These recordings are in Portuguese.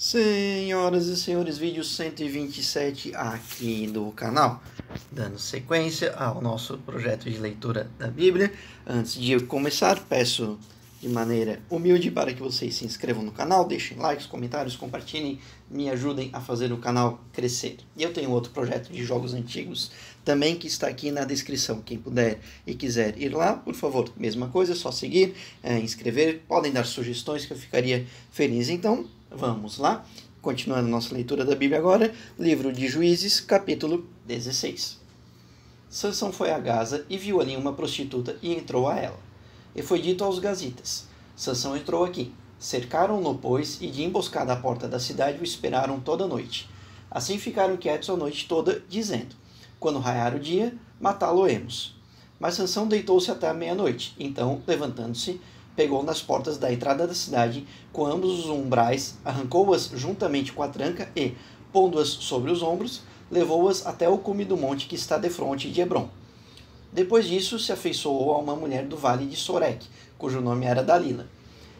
Senhoras e senhores, vídeo 127 aqui do canal, dando sequência ao nosso projeto de leitura da Bíblia. Antes de eu começar, peço de maneira humilde para que vocês se inscrevam no canal, deixem likes, comentários, compartilhem, me ajudem a fazer o canal crescer. E eu tenho outro projeto de jogos antigos também que está aqui na descrição. Quem puder e quiser ir lá, por favor, mesma coisa, só seguir, inscrever, podem dar sugestões que eu ficaria feliz. Então, vamos lá, continuando nossa leitura da Bíblia agora, livro de Juízes, capítulo 16. Sansão foi a Gaza e viu ali uma prostituta e entrou a ela. E foi dito aos gazitas: Sansão entrou aqui. Cercaram-no, pois, e de emboscada à porta da cidade o esperaram toda a noite. Assim ficaram quietos a noite toda, dizendo: quando raiar o dia, matá-lo-emos. Mas Sansão deitou-se até a meia-noite. Então, levantando-se, pegou nas portas da entrada da cidade, com ambos os umbrais, arrancou-as juntamente com a tranca e, pondo-as sobre os ombros, levou-as até o cume do monte que está defronte de Hebrom. Depois disso, se afeiçoou a uma mulher do vale de Soreque, cujo nome era Dalila.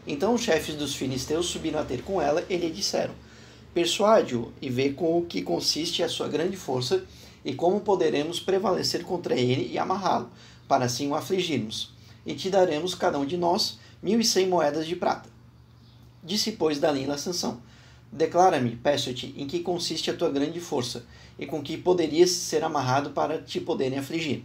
Então os chefes dos filisteus subiram a ter com ela e lhe disseram: persuade-o e vê com o que consiste a sua grande força e como poderemos prevalecer contra ele e amarrá-lo, para assim o afligirmos. E te daremos cada um de nós 1.100 moedas de prata. Disse, pois, Dalila a Sansão: declara-me, peço-te, em que consiste a tua grande força, e com que poderias ser amarrado para te poderem afligir.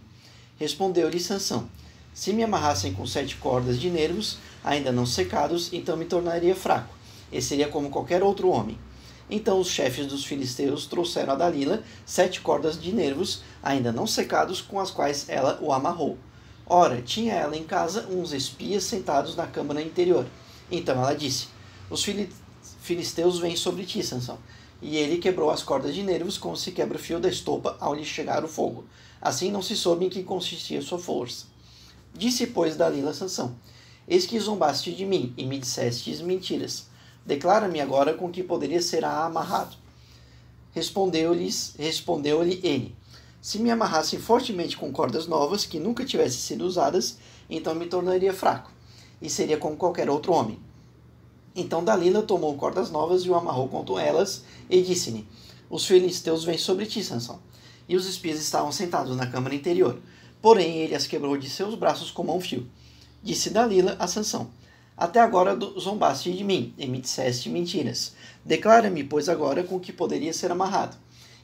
Respondeu-lhe Sansão: se me amarrassem com 7 cordas de nervos, ainda não secados, então me tornaria fraco, e seria como qualquer outro homem. Então os chefes dos filisteus trouxeram a Dalila 7 cordas de nervos, ainda não secados, com as quais ela o amarrou. Ora, tinha ela em casa uns espias sentados na câmara interior. Então ela disse: os filisteus vêm sobre ti, Sansão. E ele quebrou as cordas de nervos como se quebra o fio da estopa ao lhe chegar o fogo. Assim não se soube em que consistia sua força. Disse, pois, Dalila a Sansão: eis que zombaste de mim e me dissestes mentiras. Declara-me agora com que poderia ser amarrado. Respondeu-lhe ele: se me amarrassem fortemente com cordas novas, que nunca tivessem sido usadas, então me tornaria fraco, e seria como qualquer outro homem. Então Dalila tomou cordas novas e o amarrou com elas, e disse-lhe: os filisteus vêm sobre ti, Sansão. E os espias estavam sentados na câmara interior. Porém ele as quebrou de seus braços como um fio. Disse Dalila a Sansão: até agora zombaste de mim, e me disseste mentiras. Declara-me, pois, agora com que poderia ser amarrado.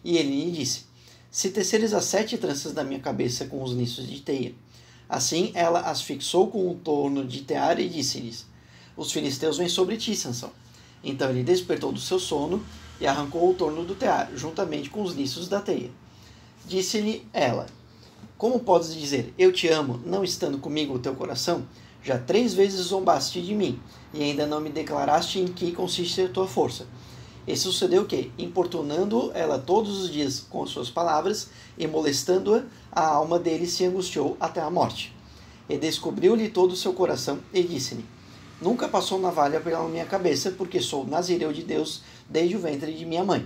E ele lhe disse: se teceres as 7 tranças da minha cabeça com os liços de teia. Assim ela as fixou com um torno de tear e disse-lhes: os filisteus vêm sobre ti, Sansão. Então ele despertou do seu sono e arrancou o torno do tear, juntamente com os liços da teia. Disse-lhe ela: como podes dizer, eu te amo, não estando comigo o teu coração? Já 3 vezes zombaste de mim, e ainda não me declaraste em que consiste a tua força. E sucedeu que, importunando ela todos os dias com as suas palavras, e molestando-a, a alma dele se angustiou até a morte. E descobriu-lhe todo o seu coração, e disse-lhe: nunca passou navalha pela minha cabeça, porque sou nazireu de Deus desde o ventre de minha mãe.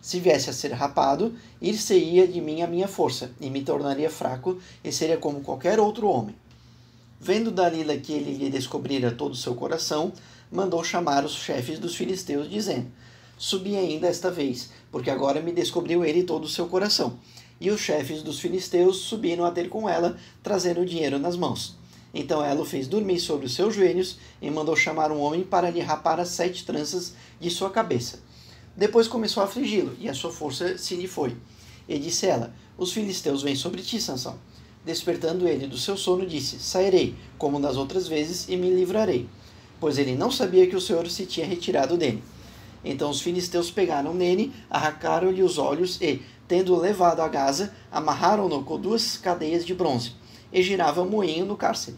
Se viesse a ser rapado, ir-se-ia de mim a minha força, e me tornaria fraco, e seria como qualquer outro homem. Vendo Dalila que ele lhe descobrira todo o seu coração, mandou chamar os chefes dos filisteus, dizendo: subi ainda esta vez, porque agora me descobriu ele todo o seu coração. E os chefes dos filisteus subiram a ter com ela, trazendo o dinheiro nas mãos. Então ela o fez dormir sobre os seus joelhos, e mandou chamar um homem para lhe rapar as 7 tranças de sua cabeça. Depois começou a afligi-lo, e a sua força se lhe foi. E disse ela: os filisteus vêm sobre ti, Sansão. Despertando ele do seu sono, disse: sairei, como das outras vezes, e me livrarei. Pois ele não sabia que o Senhor se tinha retirado dele. Então os filisteus pegaram nele, arrancaram-lhe os olhos e, tendo-o levado a Gaza, amarraram-no com 2 cadeias de bronze, e girava moinho no cárcere.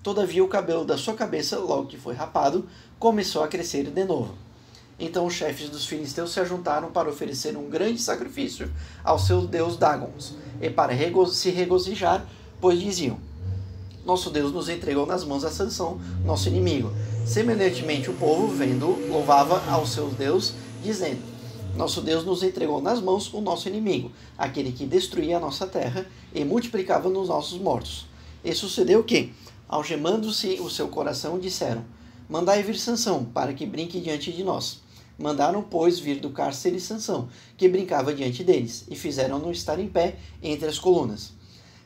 Todavia o cabelo da sua cabeça, logo que foi rapado, começou a crescer de novo. Então os chefes dos filisteus se ajuntaram para oferecer um grande sacrifício ao seu deus Dagons, e para se regozijar, pois diziam: nosso Deus nos entregou nas mãos a Sansão, nosso inimigo. Semelhantemente o povo, vendo, louvava ao seu Deus, dizendo: nosso Deus nos entregou nas mãos o nosso inimigo, aquele que destruía a nossa terra e multiplicava nos nossos mortos. E sucedeu que, algemando-se o seu coração, disseram: mandai vir Sansão, para que brinque diante de nós. Mandaram, pois, vir do cárcere Sansão, que brincava diante deles, e fizeram-no estar em pé entre as colunas.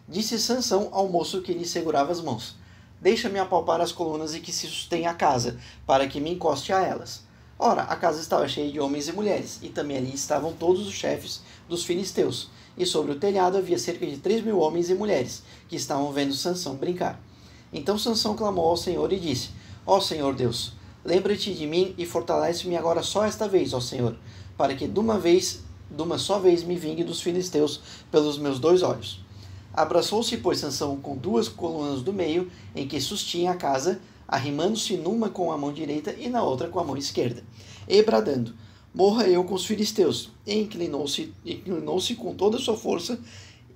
Disse Sansão ao moço que lhe segurava as mãos: Deixa-me apalpar as colunas e que se sustém a casa, para que me encoste a elas. Ora, a casa estava cheia de homens e mulheres, e também ali estavam todos os chefes dos filisteus, e sobre o telhado havia cerca de 3.000 homens e mulheres, que estavam vendo Sansão brincar. Então Sansão clamou ao Senhor e disse: Ó Senhor Deus, lembra-te de mim e fortalece-me agora só esta vez, ó Senhor, para que de uma só vez me vingue dos filisteus pelos meus 2 olhos. Abraçou-se, pois, Sansão com 2 colunas do meio, em que sustinha a casa, arrimando-se numa com a mão direita e na outra com a mão esquerda, e bradando: Morra eu com os filisteus! E inclinou-se com toda a sua força,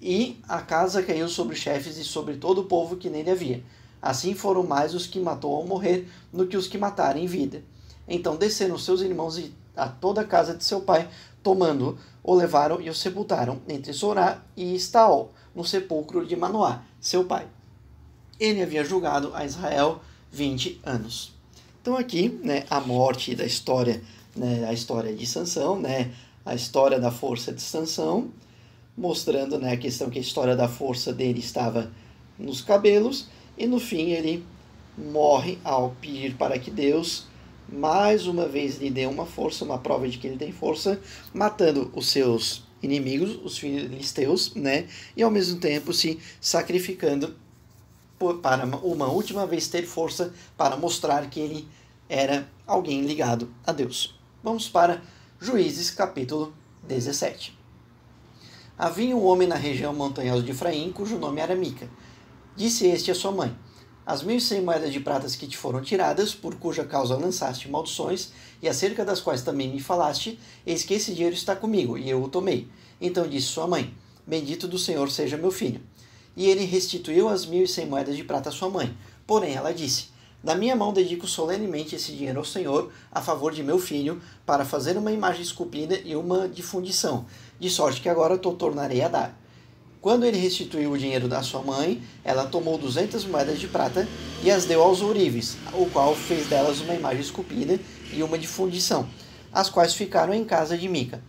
e a casa caiu sobre os chefes e sobre todo o povo que nele havia. Assim foram mais os que matou ao morrer do que os que mataram em vida. Então desceram seus irmãos e a toda a casa de seu pai, tomando-o, o levaram e o sepultaram entre Zorá e Estaol, no sepulcro de Manoá, seu pai. Ele havia julgado a Israel 20 anos. Então aqui, a morte da história, a história de Sansão, a história da força de Sansão, mostrando a questão que a história da força dele estava nos cabelos, e no fim ele morre ao pedir para que Deus mais uma vez lhe dê uma força, uma prova de que ele tem força, matando os seus inimigos, os filisteus, e ao mesmo tempo se sacrificando para uma última vez ter força para mostrar que ele era alguém ligado a Deus. Vamos para Juízes capítulo 17. Havia um homem na região montanhosa de Efraim, cujo nome era Mica. Disse este a sua mãe: As 1.100 moedas de pratas que te foram tiradas, por cuja causa lançaste maldições, e acerca das quais também me falaste, eis que esse dinheiro está comigo, e eu o tomei. Então disse sua mãe: Bendito do Senhor seja meu filho. E ele restituiu as 1.100 moedas de prata à sua mãe. Porém ela disse: Da minha mão dedico solenemente esse dinheiro ao Senhor, a favor de meu filho, para fazer uma imagem esculpida e uma de fundição, de sorte que agora te tornarei a dar. Quando ele restituiu o dinheiro da sua mãe, ela tomou 200 moedas de prata e as deu aos ourives, o qual fez delas uma imagem esculpida e uma de fundição, as quais ficaram em casa de Mica.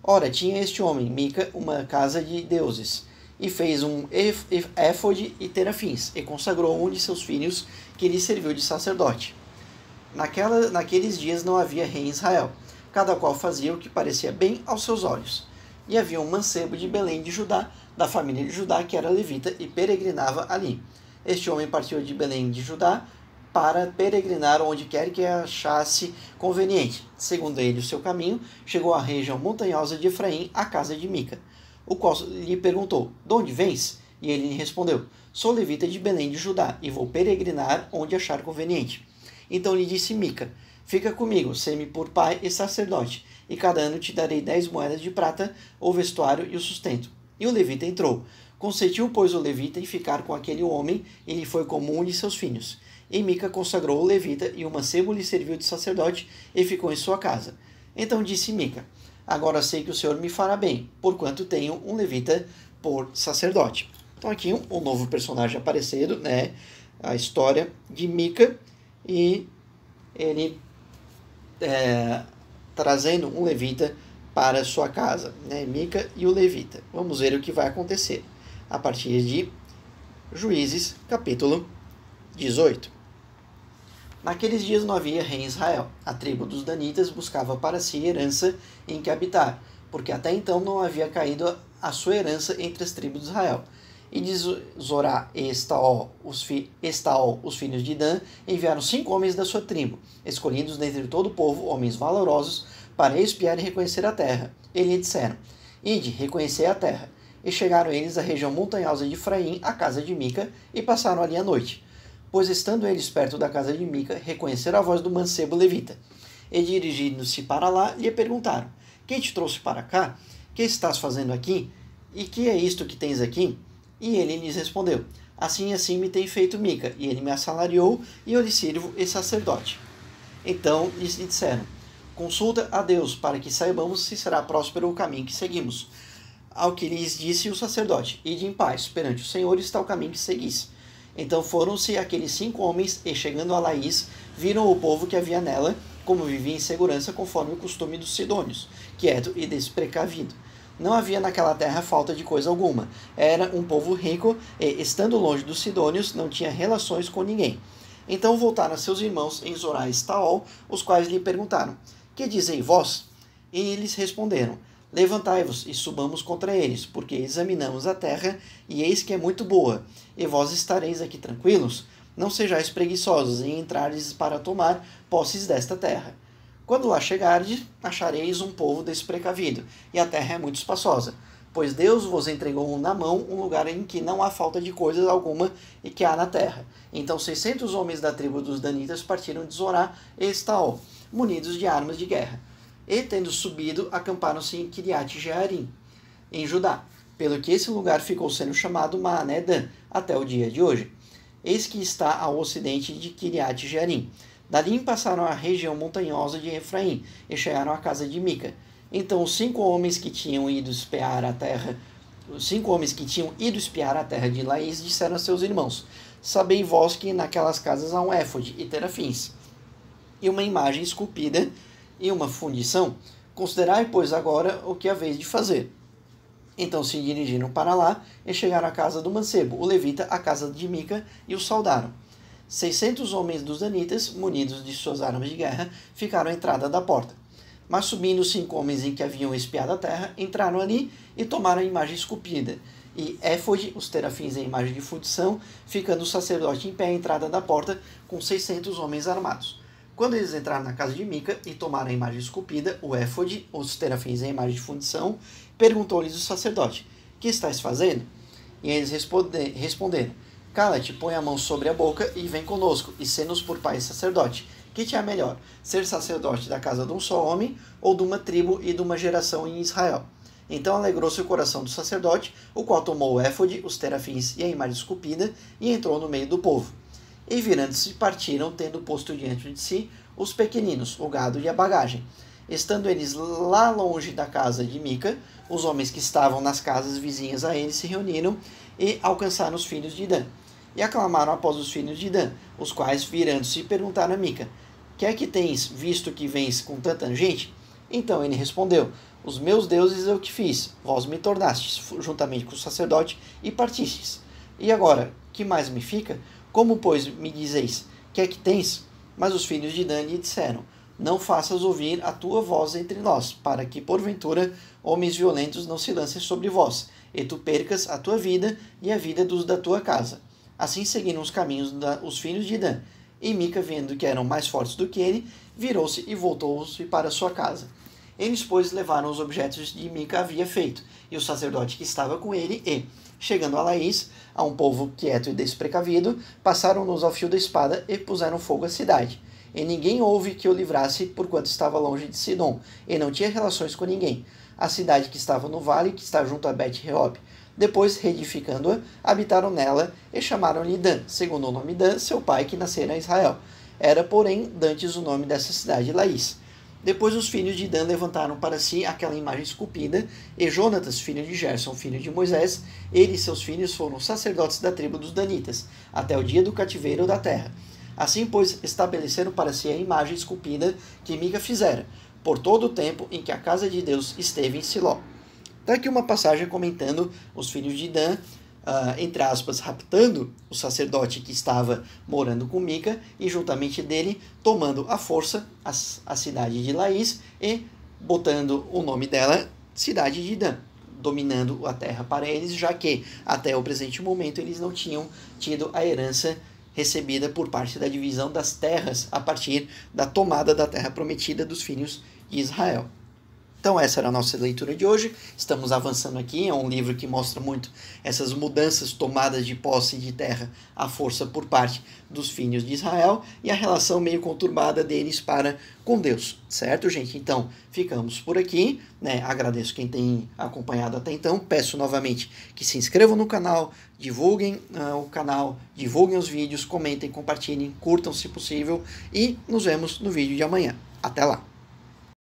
Ora, tinha este homem, Mica, uma casa de deuses, e fez um éfode e terafins, e consagrou um de seus filhos, que lhe serviu de sacerdote. Naqueles dias não havia rei em Israel, cada qual fazia o que parecia bem aos seus olhos. E havia um mancebo de Belém de Judá, da família de Judá, que era levita e peregrinava ali. Este homem partiu de Belém de Judá para peregrinar onde quer que achasse conveniente. Segundo ele o seu caminho, chegou à região montanhosa de Efraim, à casa de Mica, o qual lhe perguntou: De onde vens? E ele lhe respondeu: Sou levita de Belém de Judá, e vou peregrinar onde achar conveniente. Então lhe disse Mica: Fica comigo, sê-me por pai e sacerdote, e cada ano te darei 10 moedas de prata, o vestuário e o sustento. E o levita entrou. Consentiu, pois, o levita em ficar com aquele homem, e lhe foi como um de seus filhos. E Mica consagrou o levita, e o mancebo lhe serviu de sacerdote, e ficou em sua casa. Então disse Mica: Agora sei que o Senhor me fará bem, porquanto tenho um levita por sacerdote. Então aqui um novo personagem aparecendo, a história de Mica, e ele trazendo um levita para sua casa, Mica e o levita. Vamos ver o que vai acontecer a partir de Juízes, capítulo 18. Naqueles dias não havia rei em Israel. A tribo dos danitas buscava para si herança em que habitar, porque até então não havia caído a sua herança entre as tribos de Israel. E de Zorá e Estaol, os filhos de Dan, enviaram 5 homens da sua tribo, escolhidos dentre todo o povo, homens valorosos, para espiar e reconhecer a terra. E lhe disseram: Ide, reconhecei a terra. E chegaram eles à região montanhosa de Efraim, à casa de Mica, e passaram ali a noite. Pois estando eles perto da casa de Mica, reconheceram a voz do mancebo levita. E dirigindo-se para lá, lhe perguntaram: Quem te trouxe para cá? Que estás fazendo aqui? E que é isto que tens aqui? E ele lhes respondeu: Assim e assim me tem feito Mica, e ele me assalariou, e eu lhe sirvo e sacerdote. Então lhes disseram: Consulta a Deus, para que saibamos se será próspero o caminho que seguimos. Ao que lhes disse o sacerdote: Ide em paz, perante o Senhor está o caminho que seguis. Então foram-se aqueles 5 homens, e chegando a Laís, viram o povo que havia nela, como vivia em segurança conforme o costume dos sidônios, quieto e desprecavido. Não havia naquela terra falta de coisa alguma. Era um povo rico e, estando longe dos sidônios, não tinha relações com ninguém. Então voltaram a seus irmãos em Zorá e Estaol, os quais lhe perguntaram: Que dizei vós? E eles responderam: Levantai-vos e subamos contra eles, porque examinamos a terra, e eis que é muito boa, e vós estareis aqui tranquilos? Não sejais preguiçosos em entrares para tomar posses desta terra. Quando lá chegardes, achareis um povo desprecavido, e a terra é muito espaçosa, pois Deus vos entregou na mão um lugar em que não há falta de coisa alguma e que há na terra. Então 600 homens da tribo dos danitas partiram de Zorá e Estaol, munidos de armas de guerra. E, tendo subido, acamparam-se em Kiriat-Jearim, em Judá, pelo que esse lugar ficou sendo chamado Maané-Dan até o dia de hoje. Eis que está ao ocidente de Kiriat-Jearim. Dali passaram a região montanhosa de Efraim e chegaram à casa de Mica. Então os 5 homens que tinham ido espiar a terra, de Laís disseram a seus irmãos: Sabei vós que naquelas casas há um éfode e terafins, e uma imagem esculpida e uma fundição. Considerai, pois, agora o que haveis de fazer. Então se dirigiram para lá e chegaram à casa do mancebo, o levita, à casa de Mica, e o saudaram. 600 homens dos danitas, munidos de suas armas de guerra, ficaram à entrada da porta. Mas subindo 5 homens em que haviam espiado a terra, entraram ali e tomaram a imagem esculpida, e éfode, os terafins e a imagem de fundição, ficando o sacerdote em pé à entrada da porta, com 600 homens armados. Quando eles entraram na casa de Mica e tomaram a imagem esculpida, o éfode, os terafins e a imagem de fundição, perguntou-lhes o sacerdote: Que estáis fazendo? E eles responderam: Cala-te, põe a mão sobre a boca e vem conosco, e sê-nos por pai e sacerdote. Que te é melhor, ser sacerdote da casa de um só homem, ou de uma tribo e de uma geração em Israel? Então alegrou-se o coração do sacerdote, o qual tomou o éfode, os terafins e a imagem esculpida, e entrou no meio do povo. E virando-se partiram, tendo posto diante de si os pequeninos, o gado e a bagagem. Estando eles lá longe da casa de Mica, os homens que estavam nas casas vizinhas a eles se reuniram e alcançaram os filhos de Dan. E aclamaram após os filhos de Dan, os quais, virando-se, perguntaram a Mica: Que é que tens, visto que vens com tanta gente? Então ele respondeu: Os meus deuses eu que fiz, vós me tornastes, juntamente com o sacerdote, e partistes. E agora, que mais me fica? Como, pois, me dizeis: Que é que tens? Mas os filhos de Dan lhe disseram: Não faças ouvir a tua voz entre nós, para que, porventura, homens violentos não se lancem sobre vós, e tu percas a tua vida e a vida dos da tua casa. Assim seguiram os caminhos os filhos de Dan. E Mica, vendo que eram mais fortes do que ele, virou-se e voltou-se para sua casa. Eles, pois, levaram os objetos de Mica havia feito, e o sacerdote que estava com ele, e, chegando a Laís, a um povo quieto e desprecavido, passaram-nos ao fio da espada e puseram fogo à cidade. E ninguém houve que o livrasse, porquanto estava longe de Sidom, e não tinha relações com ninguém. A cidade que estava no vale, que está junto a Bet-Reob. Depois, reedificando-a, habitaram nela e chamaram-lhe Dan, segundo o nome Dan, seu pai, que nascera em Israel. Era, porém, dantes o nome dessa cidade Laís. Depois os filhos de Dan levantaram para si aquela imagem esculpida, e Jonatas, filho de Gerson, filho de Moisés, ele e seus filhos foram sacerdotes da tribo dos Danitas, até o dia do cativeiro da terra. Assim, pois, estabeleceram para si a imagem esculpida que Mica fizera, por todo o tempo em que a casa de Deus esteve em Siló. Está aqui uma passagem comentando os filhos de Dan, entre aspas, raptando o sacerdote que estava morando com Mica e juntamente dele tomando à força a cidade de Laís e botando o nome dela cidade de Dan, dominando a terra para eles, já que até o presente momento eles não tinham tido a herança recebida por parte da divisão das terras a partir da tomada da terra prometida dos filhos de Israel. Então essa era a nossa leitura de hoje. Estamos avançando aqui, é um livro que mostra muito essas mudanças, tomadas de posse de terra à força por parte dos filhos de Israel e a relação meio conturbada deles para com Deus, certo, gente? Então ficamos por aqui, né? Agradeço quem tem acompanhado até então, peço novamente que se inscrevam no canal, divulguem o canal, divulguem os vídeos, comentem, compartilhem, curtam se possível e nos vemos no vídeo de amanhã. Até lá!